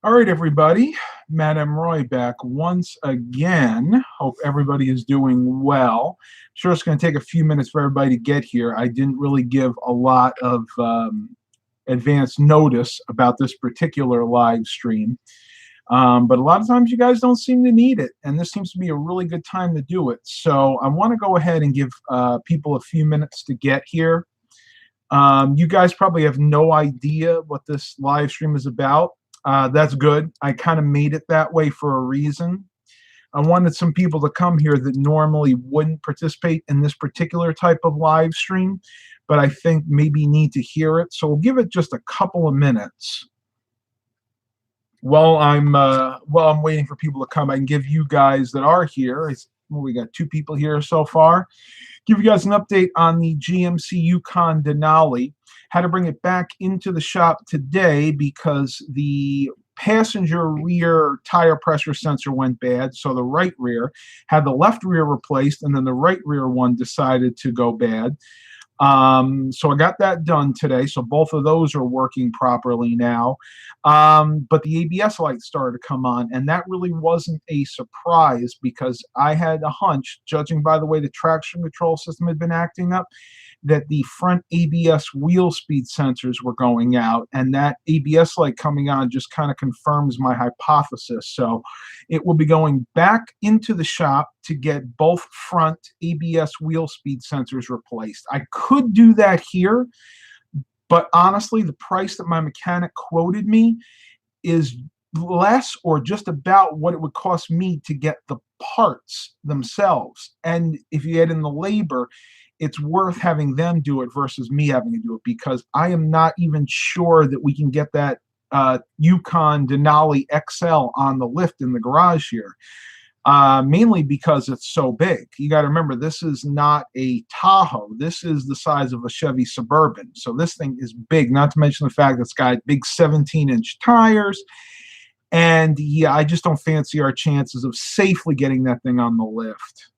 All right, everybody. Madam Roy back once again. Hope everybody is doing well. Sure, it's going to take a few minutes for everybody to get here. I didn't really give a lot of advance notice about this particular live stream. But a lot of times you guys don't seem to need it, and this seems to be a really good time to do it. So I want to go ahead and give people a few minutes to get here. You guys probably have no idea what this live stream is about. That's good. I kind of made it that way for a reason. I wanted some people to come here that normally wouldn't participate in this particular type of live stream, but I think maybe need to hear it. So we'll give it just a couple of minutes. While I'm waiting for people to come, I can give you guys that are here. We got 2 people here so far. Give you guys an update on the GMC Yukon Denali. Had to bring it back into the shop today because the passenger rear tire pressure sensor went bad. So the right rear had the left rear replaced, and then the right rear one decided to go bad. So I got that done today. So both of those are working properly now. But the ABS lights started to come on, and that really wasn't a surprise because I had a hunch, judging by the way the traction control system had been acting up, that the front ABS wheel speed sensors were going out, and that ABS light coming on just kind of confirms my hypothesis. So it will be going back into the shop to get both front ABS wheel speed sensors replaced. I could do that here, but honestly, the price that my mechanic quoted me is less or just about what it would cost me to get the parts themselves. And if you add in the labor, it's worth having them do it versus me having to do it, because I am not even sure that we can get that Yukon Denali XL on the lift in the garage here, mainly because it's so big. You got to remember, this is not a Tahoe. This is the size of a Chevy Suburban. So this thing is big, not to mention the fact that it's got big 17-inch tires. And yeah, I just don't fancy our chances of safely getting that thing on the lift.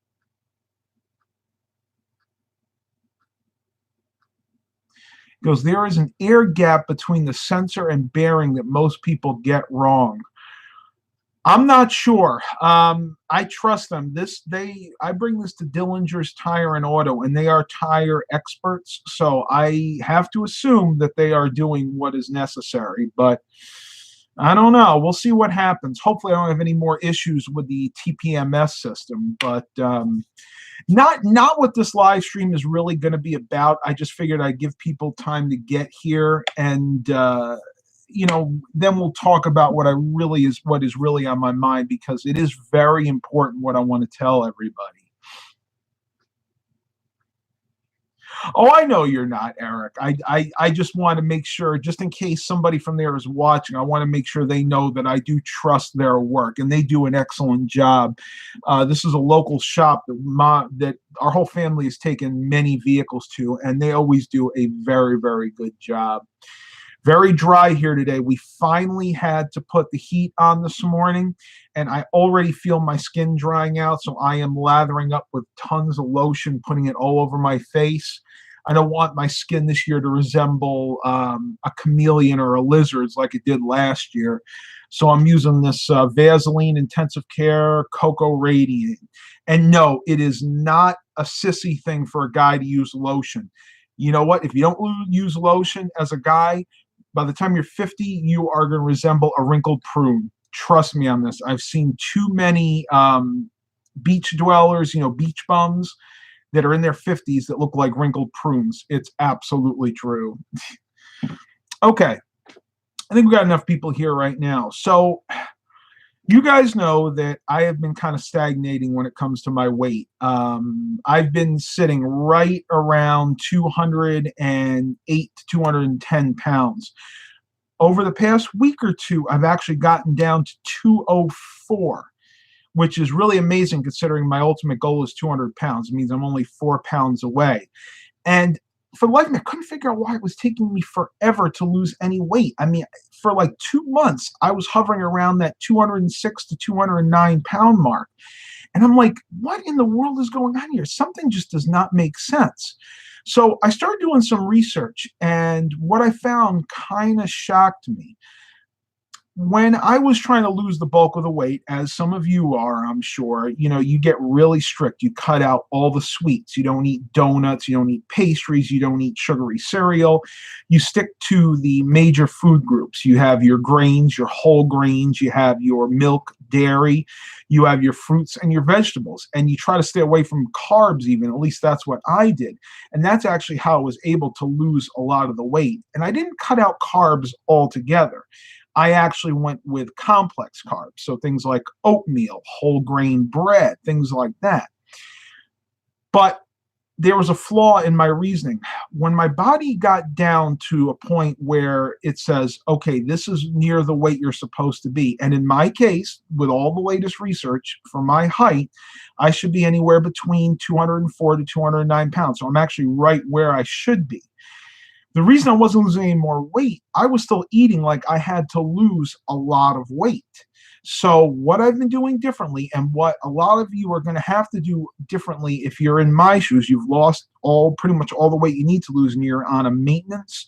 Goes, there is an air gap between the sensor and bearing that most people get wrong. I'm not sure. I trust them. I bring this to Dillinger's Tire and Auto, and they are tire experts. So I have to assume that they are doing what is necessary. But I don't know. We'll see what happens. Hopefully, I don't have any more issues with the TPMS system. But not what this live stream is really going to be about. I just figured I'd give people time to get here, and then we'll talk about what is really on my mind, because it is very important what I want to tell everybody. Oh, I know you're not, Eric. I just want to make sure, just in case somebody from there is watching, I want to make sure they know that I do trust their work, and they do an excellent job. This is a local shop that our whole family has taken many vehicles to, and they always do a very, very good job. Very dry here today. We finally had to put the heat on this morning, and I already feel my skin drying out, so I am lathering up with tons of lotion, putting it all over my face. I don't want my skin this year to resemble a chameleon or a lizard like it did last year. So I'm using this Vaseline Intensive Care Cocoa Radiant. And no, it is not a sissy thing for a guy to use lotion. You know what? If you don't use lotion as a guy, by the time you're 50, you are going to resemble a wrinkled prune. Trust me on this. I've seen too many beach dwellers, beach bums that are in their 50s that look like wrinkled prunes. It's absolutely true. Okay. I think we've got enough people here right now. So you guys know that I have been kind of stagnating when it comes to my weight. I've been sitting right around 208 to 210 pounds. Over the past week or two, I've actually gotten down to 204, which is really amazing considering my ultimate goal is 200 pounds. It means I'm only 4 pounds away. And for the life of me, I couldn't figure out why it was taking me forever to lose any weight. I mean, for like 2 months, I was hovering around that 206 to 209 pound mark. And I'm like, what in the world is going on here? Something just does not make sense. So I started doing some research, and what I found kind of shocked me. when I was trying to lose the bulk of the weight, as some of you are, I'm sure, you get really strict. You cut out all the sweets. You don't eat donuts. You don't eat pastries. You don't eat sugary cereal. You stick to the major food groups. You have your grains, your whole grains. You have your milk, dairy. You have your fruits and your vegetables. And you try to stay away from carbs, even. At least that's what I did. And that's actually how I was able to lose a lot of the weight. And I didn't cut out carbs altogether. I actually went with complex carbs, so things like oatmeal, whole grain bread, things like that. But there was a flaw in my reasoning. When my body got down to a point where it says, okay, this is near the weight you're supposed to be. And in my case, with all the latest research, for my height, I should be anywhere between 204 to 209 pounds. So I'm actually right where I should be. The reason I wasn't losing any more weight, I was still eating like I had to lose a lot of weight. So what I've been doing differently, and what a lot of you are going to have to do differently if you're in my shoes, you've lost pretty much all the weight you need to lose and you're on a maintenance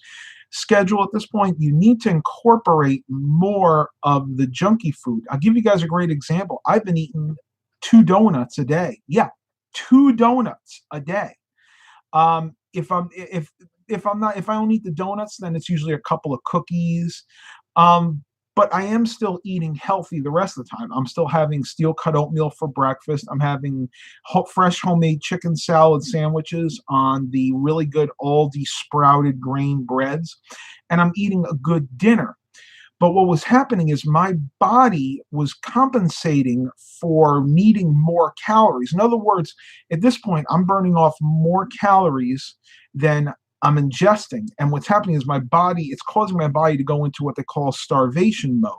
schedule at this point, you need to incorporate more of the junky food. I'll give you guys a great example. I've been eating 2 donuts a day. Yeah, 2 donuts a day. If I don't eat the donuts, then it's usually a couple of cookies. But I am still eating healthy the rest of the time. I'm still having steel cut oatmeal for breakfast. I'm having fresh homemade chicken salad sandwiches on the really good Aldi sprouted grain breads, and I'm eating a good dinner. But what was happening is my body was compensating for needing more calories. In other words, at this point, I'm burning off more calories than I'm ingesting. And what's happening is it's causing my body to go into what they call starvation mode.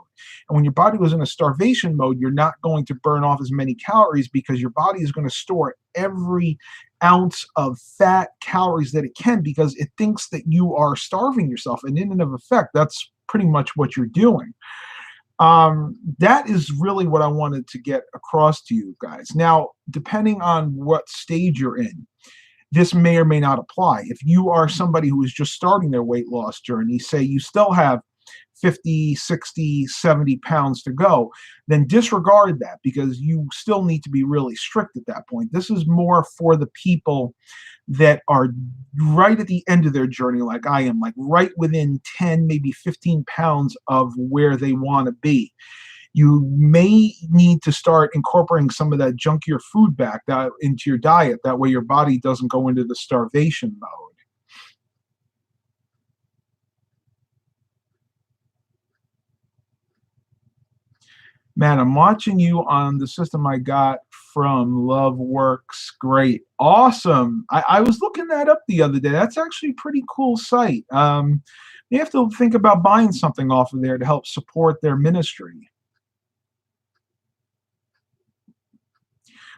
And when your body goes in a starvation mode, you're not going to burn off as many calories because your body is going to store every ounce of fat calories that it can because it thinks that you are starving yourself. And in and of effect, that's pretty much what you're doing. That is really what I wanted to get across to you guys. Now, depending on what stage you're in, this may or may not apply. If you are somebody who is just starting their weight loss journey, say you still have 50, 60, 70 pounds to go, then disregard that because you still need to be really strict at that point. This is more for the people that are right at the end of their journey, like I am, like right within 10, maybe 15 pounds of where they want to be. You may need to start incorporating some of that junkier food back into your diet. That way your body doesn't go into the starvation mode. Man, I'm watching you on the system I got from Love Works. Great. Awesome. I was looking that up the other day. That's actually a pretty cool site. You have to think about buying something off of there to help support their ministry.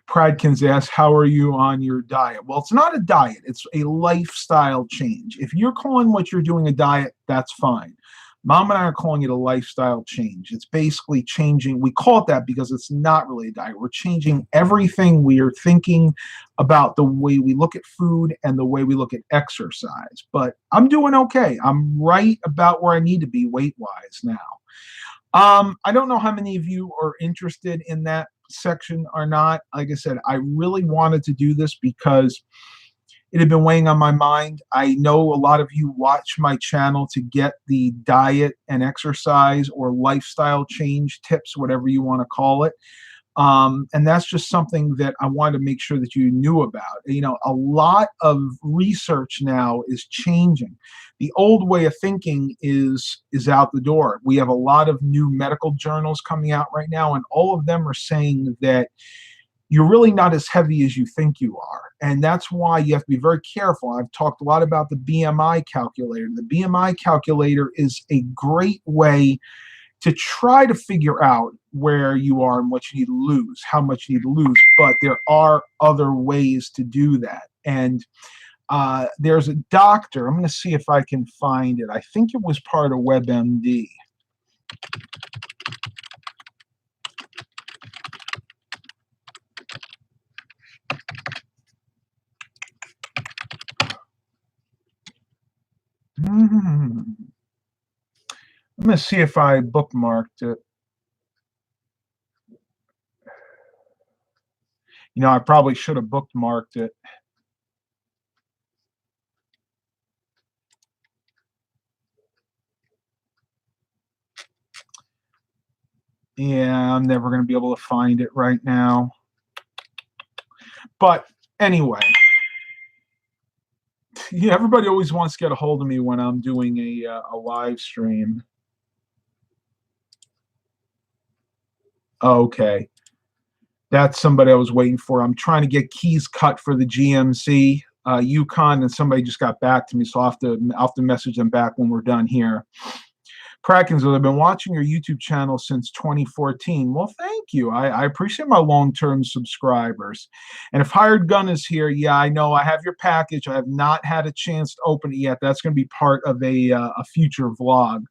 Pradkins asks, how are you on your diet? Well, it's not a diet. It's a lifestyle change. If you're calling what you're doing a diet, that's fine. Mom and I are calling it a lifestyle change. It's basically changing. We call it that because it's not really a diet. We're changing everything we are thinking about, the way we look at food and the way we look at exercise. But I'm doing okay. I'm right about where I need to be weight-wise now. I don't know how many of you are interested in that section or not. Like I said, I really wanted to do this because it had been weighing on my mind. I know a lot of you watch my channel to get the diet and exercise or lifestyle change tips, whatever you want to call it. And that's just something that I wanted to make sure that you knew about. A lot of research now is changing. The old way of thinking is out the door. We have a lot of new medical journals coming out right now, and all of them are saying that you're really not as heavy as you think you are. And that's why you have to be very careful. I've talked a lot about the BMI calculator. The BMI calculator is a great way to try to figure out where you are and what you need to lose, how much you need to lose. But there are other ways to do that. And there's a doctor. I'm going to see if I can find it. I think it was part of WebMD. Let I'm going to see if I bookmarked it. You know, I probably should have bookmarked it. Yeah, I'm never going to be able to find it right now. But anyway, yeah, everybody always wants to get a hold of me when I'm doing a live stream. Okay. That's somebody I was waiting for. I'm trying to get keys cut for the GMC Yukon, and somebody just got back to me, so I'll have to message them back when we're done here. Prakins, I've been watching your YouTube channel since 2014. Well, thank you. I appreciate my long-term subscribers. And if Hired Gun is here, yeah, I know I have your package. I have not had a chance to open it yet. That's going to be part of a future vlog.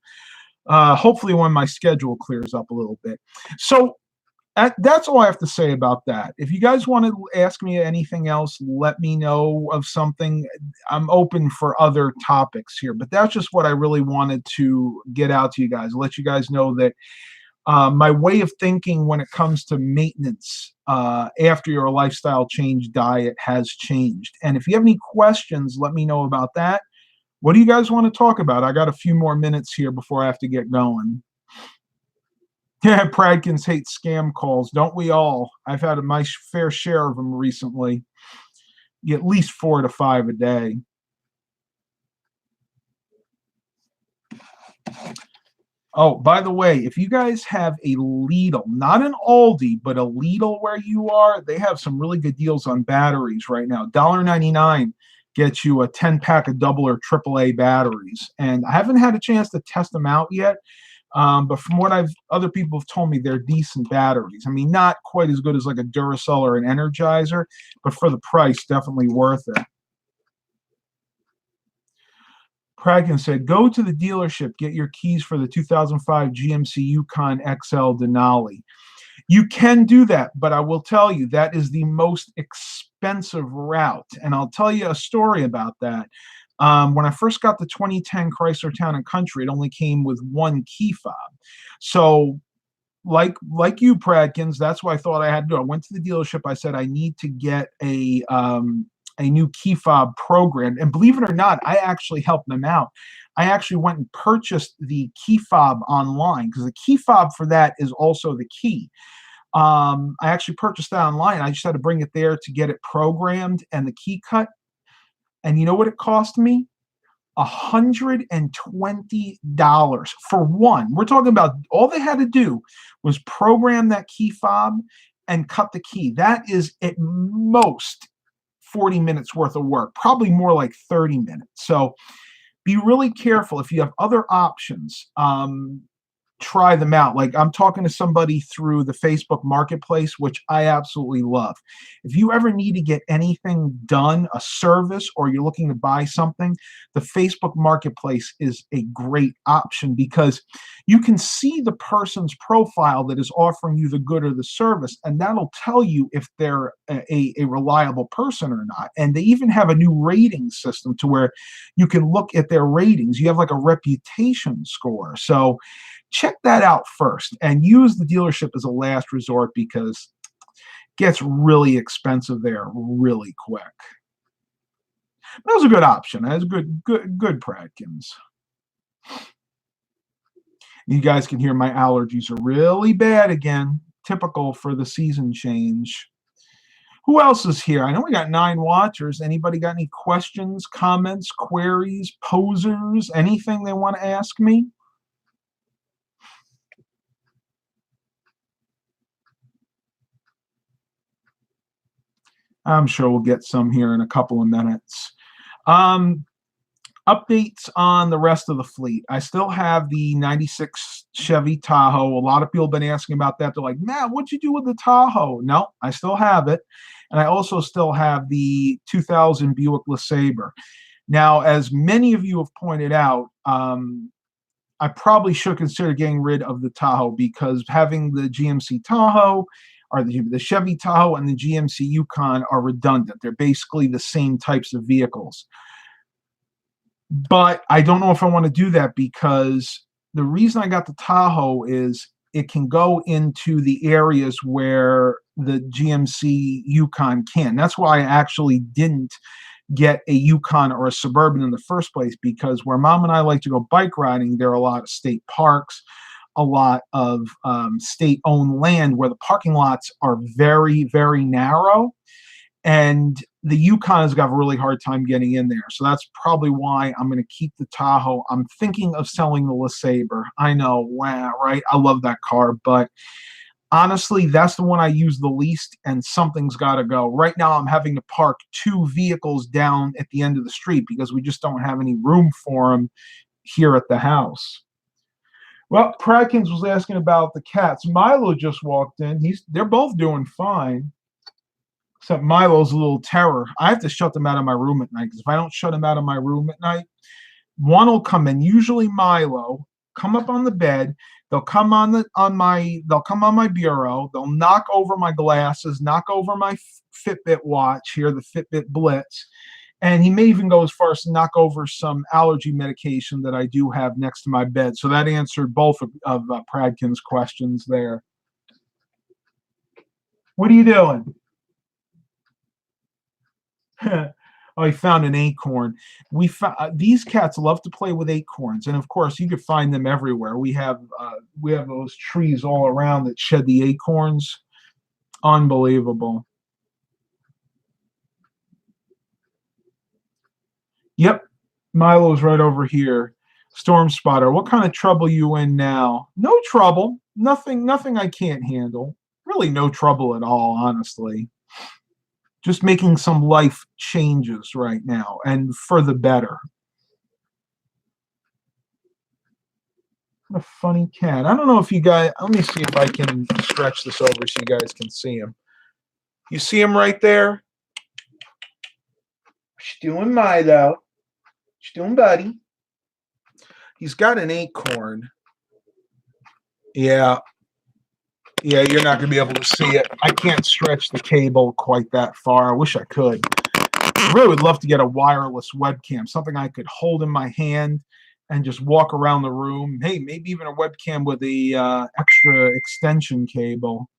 Hopefully when my schedule clears up a little bit. So that's all I have to say about that. If you guys want to ask me anything else, let me know of something. I'm open for other topics here, but that's just what I really wanted to get out to you guys. Let you guys know that my way of thinking when it comes to maintenance after your lifestyle change diet has changed. And if you have any questions, let me know about that. What do you guys want to talk about? I got a few more minutes here before I have to get going. Yeah, Pradkins hate scam calls. Don't we all? I've had my fair share of them recently. At least 4 to 5 a day. Oh, by the way, if you guys have a Lidl, not an Aldi, but a Lidl where you are, they have some really good deals on batteries right now. $1.99 gets you a 10-pack of double or AAA batteries. And I haven't had a chance to test them out yet. But from what other people have told me, they're decent batteries. I mean, not quite as good as like a Duracell or an Energizer, but for the price, definitely worth it. Pragan said, go to the dealership, get your keys for the 2005 GMC Yukon XL Denali. You can do that, but I will tell you that is the most expensive route. And I'll tell you a story about that. When I first got the 2010 Chrysler Town & Country, it only came with one key fob. So like you, Pradkins, that's what I thought I had to do. I went to the dealership. I said, I need to get a new key fob program. And believe it or not, I actually helped them out. I actually went and purchased the key fob online because the key fob for that is also the key. I actually purchased that online. I just had to bring it there to get it programmed and the key cut. And you know what it cost me? $120 for one. We're talking about all they had to do was program that key fob and cut the key. That is at most 40 minutes worth of work, probably more like 30 minutes. So be really careful. If you have other options, try them out. Like I'm talking to somebody through the Facebook Marketplace, which I absolutely love. If you ever need to get anything done, a service, or you're looking to buy something, the Facebook Marketplace is a great option because you can see the person's profile that is offering you the good or the service, and that'll tell you if they're a reliable person or not. And they even have a new rating system to where you can look at their ratings. You have like a reputation score. So check that out first and use the dealership as a last resort because it gets really expensive there really quick. That was a good option. That was good Pradkins. You guys can hear my allergies are really bad again. Typical for the season change. Who else is here? I know we got 9 watchers. Anybody got any questions, comments, queries, posers, anything they want to ask me? I'm sure we'll get some here in a couple of minutes. Updates on the rest of the fleet. I still have the 96 Chevy Tahoe. A lot of people have been asking about that. They're like, Matt, what'd you do with the Tahoe? No, I still have it. And I also still have the 2000 Buick LeSabre. Now, as many of you have pointed out, I probably should consider getting rid of the Tahoe because having the GMC Tahoe or the Chevy Tahoe and the GMC Yukon are redundant. They're basically the same types of vehicles. But I don't know if I want to do that because the reason I got the Tahoe is it can go into the areas where the GMC Yukon can. That's why I actually didn't get a Yukon or a Suburban in the first place, because where Mom and I like to go bike riding, there are a lot of state parks, a lot of state-owned land where the parking lots are very, very narrow, and the Yukon has got a really hard time getting in there. So that's probably why I'm going to keep the Tahoe. I'm thinking of selling the LeSabre. I know, wow, right? I love that car, but honestly, that's the one I use the least, and something's got to go. Right now, I'm having to park 2 vehicles down at the end of the street because we just don't have any room for them here at the house. Well, Pradkins was asking about the cats. Milo just walked in. They're both doing fine, except Milo's a little terror. I have to shut them out of my room at night, because if I don't shut them out of my room at night, one will come in, usually Milo, come up on the bed. They'll come on my bureau. They'll knock over my glasses, knock over my Fitbit watch here, the Fitbit Blitz, and he may even go as far as to knock over some allergy medication that I do have next to my bed. So that answered both of Pradkin's questions there. What are you doing? Oh, he found an acorn. These cats love to play with acorns, and of course, you could find them everywhere. We have those trees all around that shed the acorns. Unbelievable. Yep, Milo's right over here. Storm Spotter, what kind of trouble you in now? No trouble. Nothing I can't handle. Really no trouble at all, honestly. Just making some life changes right now, and for the better. What a funny cat. I don't know if you guys, let me see if I can stretch this over so you guys can see him. You see him right there? What you doing, Milo? What you doing, buddy? He's got an acorn. Yeah, you're not going to be able to see it. I can't stretch the cable quite that far. I wish I could. I really would love to get a wireless webcam, something I could hold in my hand and just walk around the room. Hey, maybe even a webcam with the extra extension cable.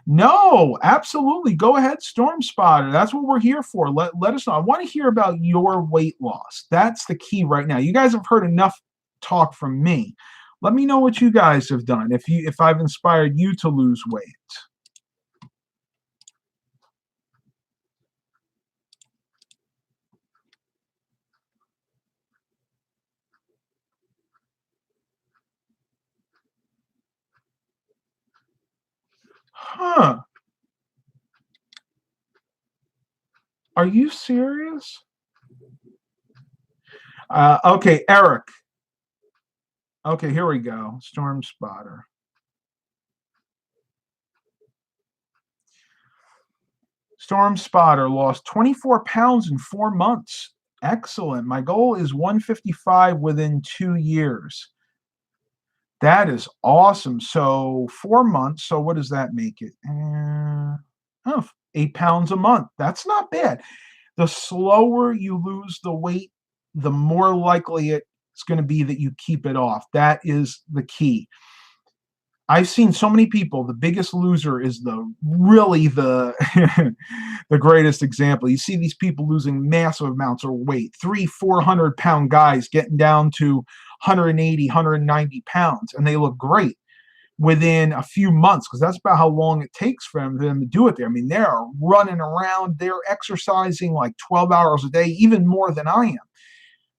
No, absolutely. Go ahead, Storm Spotter. That's what we're here for. Let us know. I want to hear about your weight loss. That's the key right now. You guys have heard enough talk from me. Let me know what you guys have done, if I've inspired you to lose weight. Huh. Are you serious? Okay, Eric. Okay, here we go. Storm Spotter. Storm Spotter lost 24 pounds in 4 months. Excellent. My goal is 155 within 2 years. That is awesome. So 4 months. So what does that make it? 8 pounds a month. That's not bad. The slower you lose the weight, the more likely it's going to be that you keep it off. That is the key. I've seen so many people. The Biggest Loser is the the greatest example. You see these people losing massive amounts of weight, 300-400 pound guys getting down to 180, 190 pounds, and they look great within a few months, because that's about how long it takes for them to do it there. I mean, they're running around, they're exercising like 12 hours a day, even more than I am.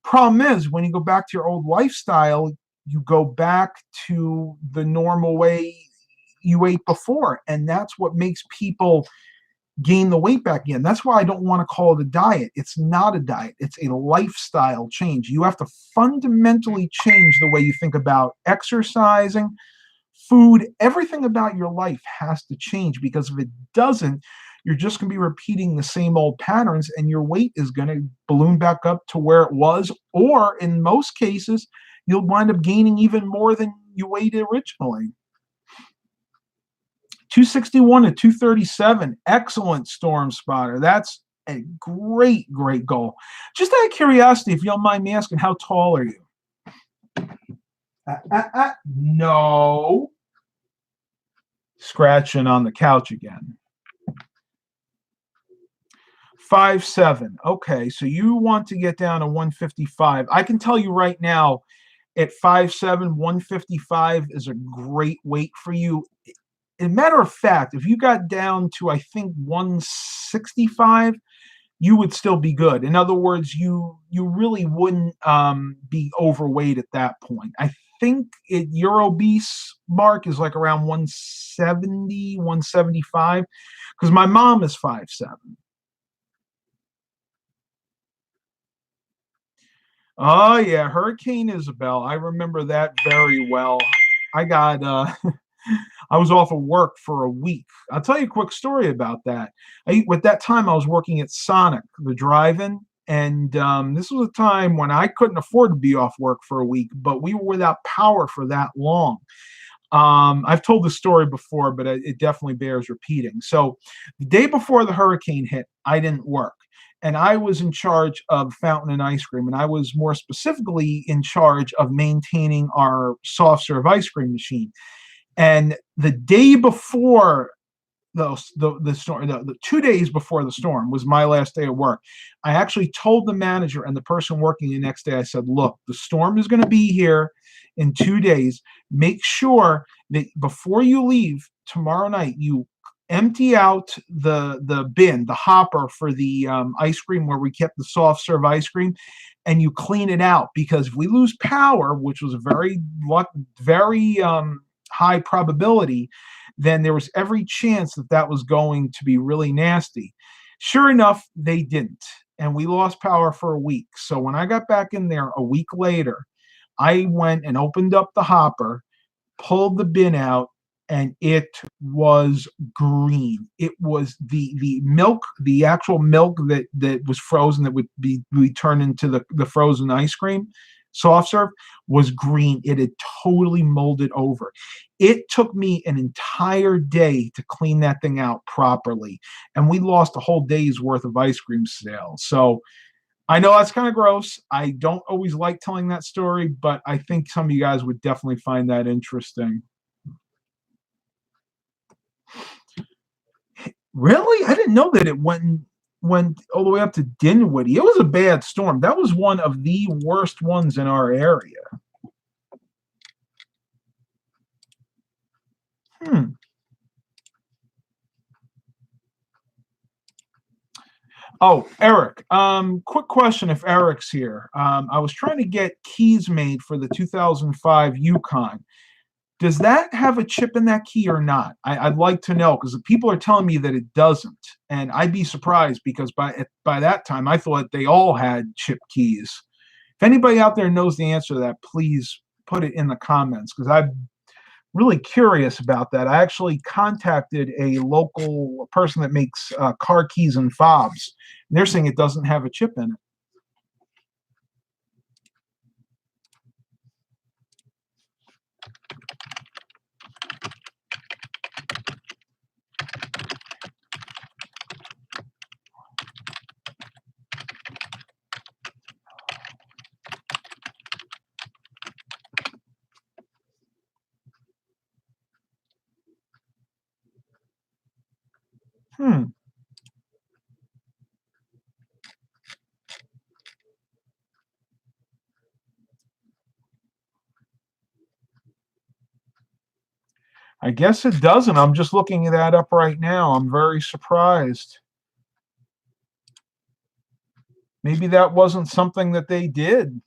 Problem is, when you go back to your old lifestyle, you go back to the normal way you ate before, and that's what makes people gain the weight back again. That's why I don't want to call it a diet. It's not a diet. It's a lifestyle change. You have to fundamentally change the way you think about exercising, food. Everything about your life has to change, because if it doesn't, you're just going to be repeating the same old patterns, and your weight is going to balloon back up to where it was, or in most cases, you'll wind up gaining even more than you weighed originally. 261 to 237. Excellent, Storm Spotter. That's a great, great goal. Just out of curiosity, if you don't mind me asking, how tall are you? No. Scratching on the couch again. 5'7". Okay, so you want to get down to 155. I can tell you right now, at 5'7", 155 is a great weight for you. As a matter of fact, if you got down to, I think, 165, you would still be good. In other words, you really wouldn't be overweight at that point. I think your obese mark is like around 170, 175, because my mom is 5'7". Oh yeah, Hurricane Isabel. I remember that very well. I got I was off of work for a week. I'll tell you a quick story about that. With that time, I was working at Sonic, the drive-in, and this was a time when I couldn't afford to be off work for a week, but we were without power for that long. I've told this story before, but it definitely bears repeating. So the day before the hurricane hit, I didn't work. And I was in charge of Fountain and Ice Cream. And I was more specifically in charge of maintaining our soft serve ice cream machine. And the day before the storm, the 2 days before the storm was my last day of work. I actually told the manager and the person working the next day, I said, look, the storm is going to be here in 2 days. Make sure that before you leave tomorrow night, you empty out the bin, the hopper for the ice cream where we kept the soft serve ice cream, and you clean it out, because if we lose power, which was a very high probability, then there was every chance that that was going to be really nasty. Sure enough, they didn't. And we lost power for a week. So when I got back in there a week later, I went and opened up the hopper, pulled the bin out, and it was green. It was the milk, the actual milk that was frozen, that would be turned into the frozen ice cream, soft serve, was green. It had totally molded over. It took me an entire day to clean that thing out properly, and we lost a whole day's worth of ice cream sales. So I know that's kind of gross. I don't always like telling that story, but I think some of you guys would definitely find that interesting. Really? I didn't know that it went all the way up to Dinwiddie. It was a bad storm. That was one of the worst ones in our area. Oh, Eric. Quick question if Eric's here. I was trying to get keys made for the 2005 Yukon. Does that have a chip in that key or not? I'd like to know, because people are telling me that it doesn't, and I'd be surprised, because by that time I thought they all had chip keys. If anybody out there knows the answer to that, please put it in the comments, because I'm really curious about that. I actually contacted a local person that makes car keys and fobs, and they're saying it doesn't have a chip in it. I guess it doesn't. I'm just looking that up right now. I'm very surprised. Maybe that wasn't something that they did.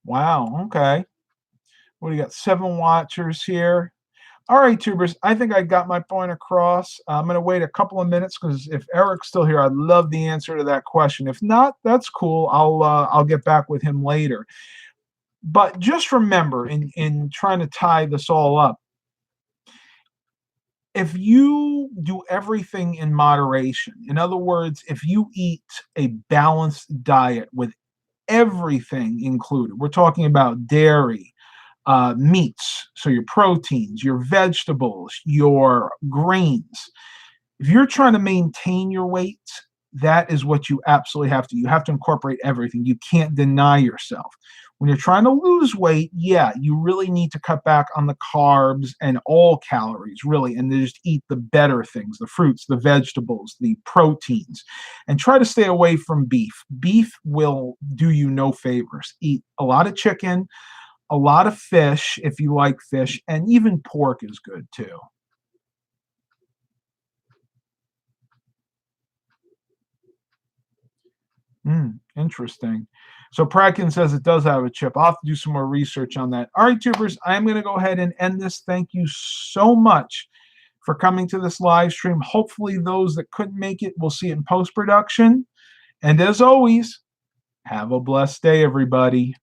Wow. Okay. What do you got? 7 watchers here. All right, tubers. I think I got my point across. I'm going to wait a couple of minutes, because if Eric's still here, I'd love the answer to that question. If not, that's cool. I'll get back with him later. But just remember, in trying to tie this all up, if you do everything in moderation, in other words, if you eat a balanced diet with everything included, we're talking about dairy, meats, so your proteins, your vegetables, your grains, If you're trying to maintain your weight, that is what you absolutely have to. You have to incorporate everything. You can't deny yourself. When you're trying to lose weight, yeah, you really need to cut back on the carbs and all calories, really, and just eat the better things, the fruits, the vegetables, the proteins, and try to stay away from beef. Beef will do you no favors. Eat a lot of chicken, a lot of fish if you like fish, and even pork is good too. Interesting. So Pradkin says it does have a chip. I'll have to do some more research on that. All right, tubers, I'm going to go ahead and end this. Thank you so much for coming to this live stream. Hopefully, those that couldn't make it will see it in post production. And as always, have a blessed day, everybody.